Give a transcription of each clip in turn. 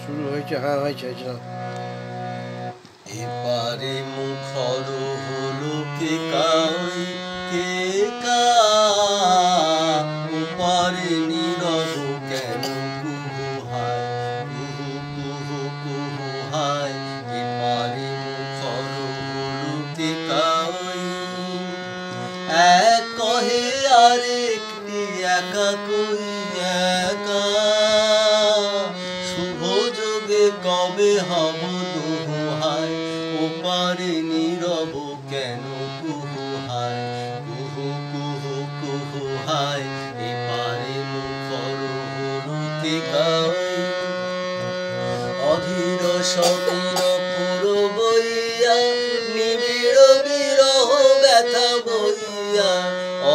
শুরু হয়েছে, হ্যাঁ হয়েছে। এপারে মুখর হলো কে কাই কে কা, ওপারে নীরব কেন কুহু হায় কুহু কুহু কুহু হায়। এপারে মুখর হলো কে কাই, এক কহে আরেকটি একা কই একা, শুভ যোগে কবে হব দুহু হায়। ওপারে নীরব কেন কুহু হায় কুহু কুহু কুহু হায়। এপারে মুখর হলো কে কাই, অধীর সমীর পুর বইয়া নিবিড় বিরহ ব্যথা বইয়া,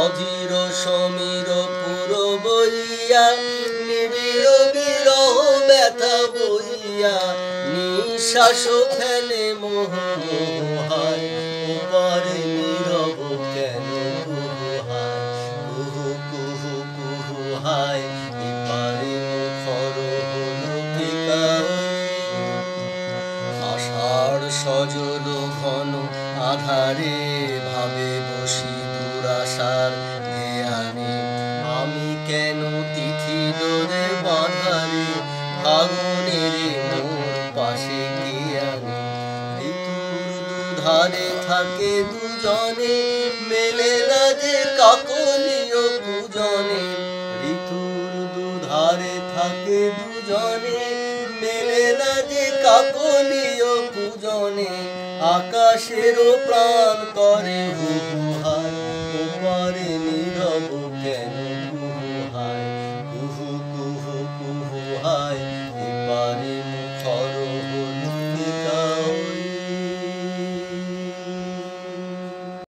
অধীর সমীর পুর বইয়া নিবিড় বিরহ ব্যথা বইয়া, নিঃশ্বাস ফেলে মোহ মোহ হায়। ওপারে নীরব কেন কুহু হায় কুহু কুহু কুহু হায়। এপারে মুখর হলো কে কাই, আষাঢ় সজল ঘন আধারে ভাবে বসি দুরাশার ধ্যানে, আমি কেন তিথি ডোরে বাঁধারে ফাগুনের মোর পাশে কে আনে। ঋতুর দুধারে থাকে দুজনে মেলে না যে কাকলিও পূজনে, ঋতুর দুধারে থাকে দুজনে মেলে না যে কাকলিও পূজনে, আকাশেরও প্রাণ করে হু হু হায়।